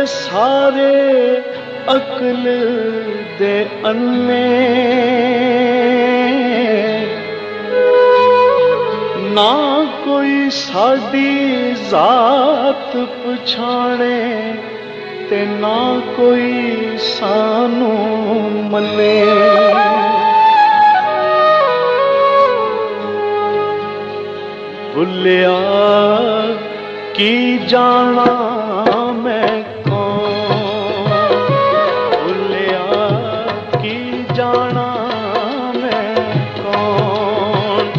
सारे अकल दे अन्ने, ना कोई साडी जात पछाणे ते ना कोई सानू मने। भुलिया की जाना मैं कौन, भुलिया की जाना मैं कौन,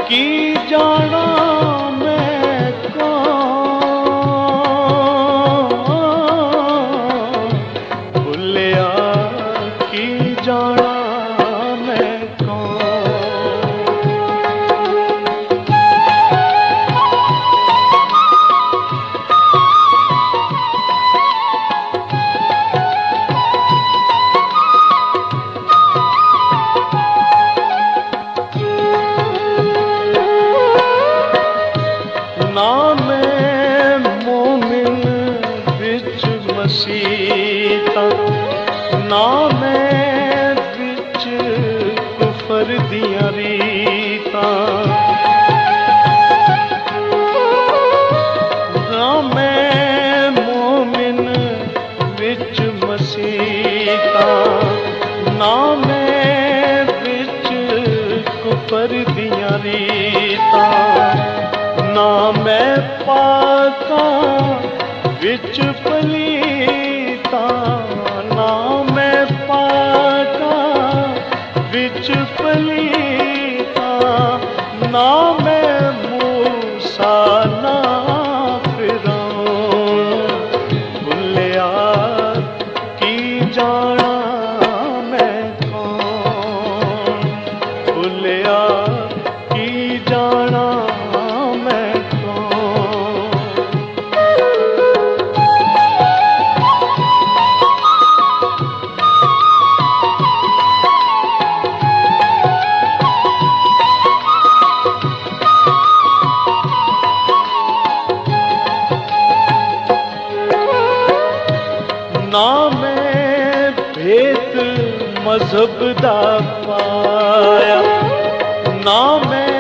की जाना मैं कौन, भुलिया की जाना मैं कौन। ना मैं मोमिन बिच मसीता, ना मैं बिच कुफर दियां रीतां, ना मैं मोमिन बिच मसीता, ना मैं बिच कुफर दियां रीतां, ना मैं पाका विच पलीता, ना मैं पाका विच पलीता, ना मैं मूसा ना फिरौन, भुलिया की जाना मैं कौन, भुलिया की जाना मैं कौन। ना मैं भेद मजहब दा पाया, ना मैं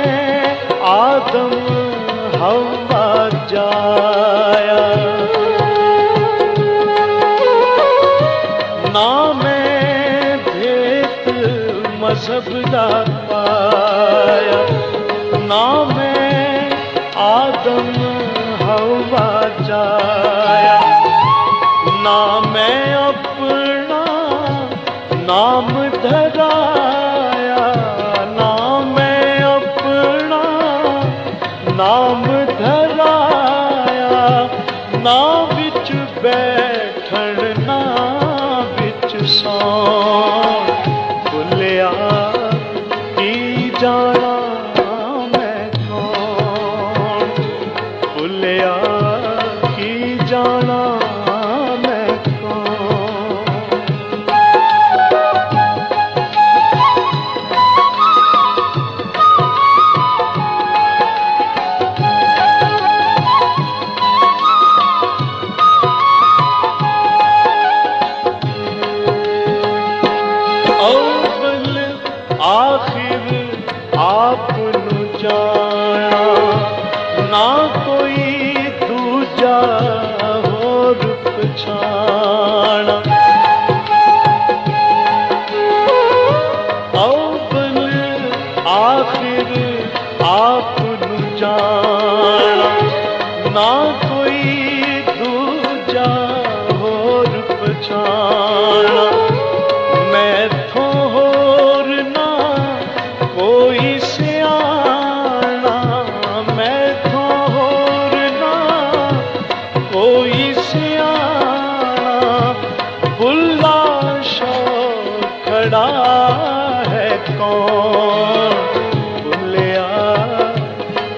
आदम हवा जाया, ना मैं भेद मजहब दा पाया, ना मैं आदम हवा जाया, ना मैं अपना नाम धराया, ना मैं अपना नाम धराया, ना बिच बैठन ना बिच सौन, भुलिया की जाना मैं कौन, भुलिया की जाना मैं कौन। अव्वल आखिर आपनु जाना, ना कोई दूजा होर पछाना, अव्वल आखिर आपनु जाना, ना कोई दूजा होर पछाना, मैथों होर ना कोई सियाना, मैथों होर ना कोई सियाना, बुल्ला शौक खड़ा है कौन, भुलिया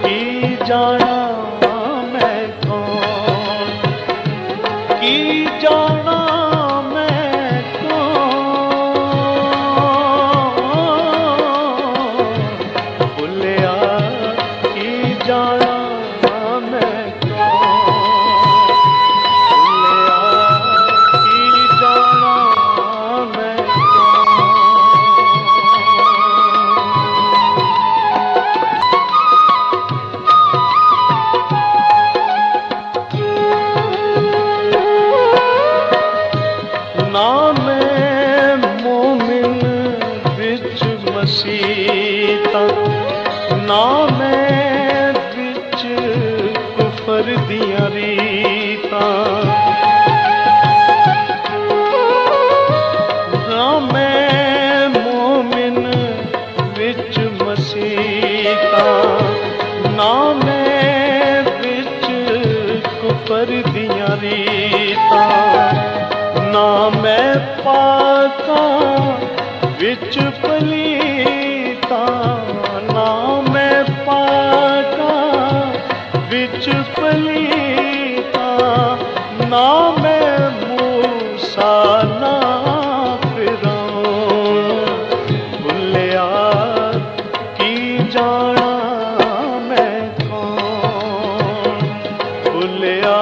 की जाना मैं कौन, की जाना मैं कौन, भुलिया की जाना मैं कौन। ना मैं विच कुफर दियां रीतां, ना मैं मोमिन विच मसीतां, ना मैं विच कुफर दियां रीतां, ना मैं पाकां विच पलीतां, ना मैं पाकां विच पलीतां, ना मैं मूसा ना फिरौन, भुलिया की जाना मैं कौन, भुलिया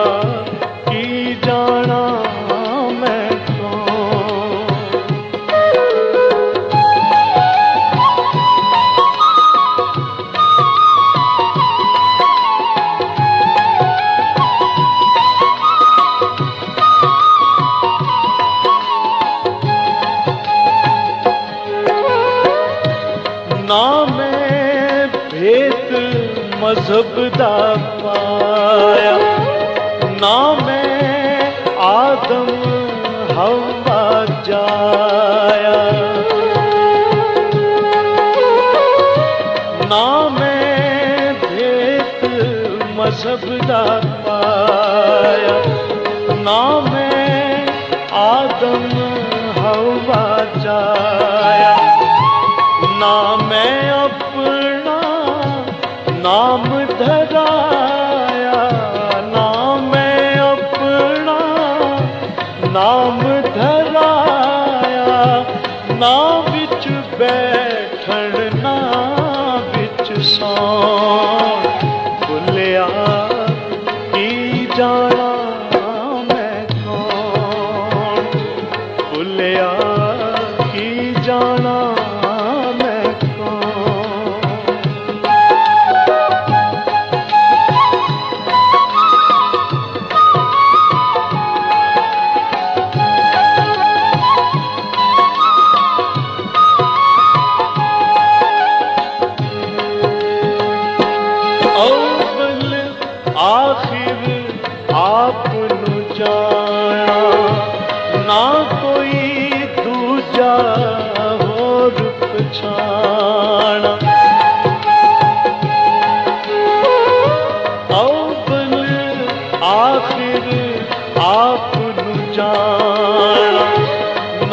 की जाना मैं कौन। ना मैं भेद मजहब दा पाया, ना मैं आदम हवा जाया, ना मैं भेद मजहब दा पाया, ना मैं आदम हवा जाया, ना मैं अपना नाम धराया, ना मैं अपना नाम धराया, ना विच बैठण ना विच सौण, भुलिया की जाना मैं कौन, भुलिया की जाना मैं कौन। अव्वल आखिर आपनु जाना, ना कोई दूजा होर पछाना, अव्वल आखिर आपनु जाना,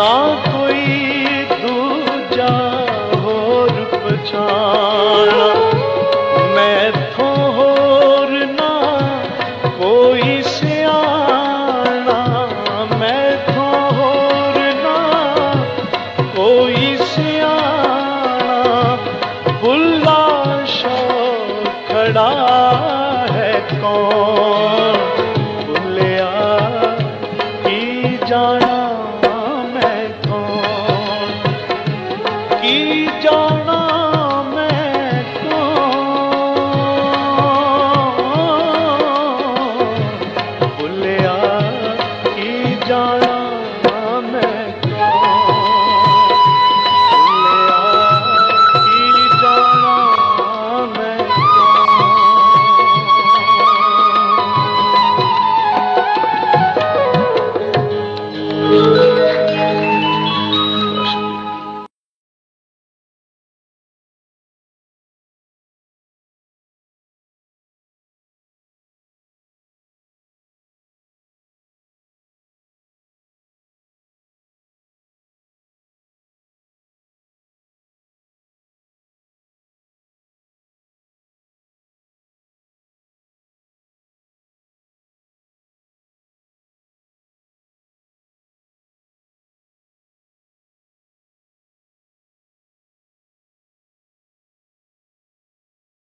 ना कोई दूजा होर पछाना, मैथों होर ना कोई सियाना, मैथों होर ना कोई सियाना, बुल्ला शौक खड़ा है कौन, भुलिया की जाना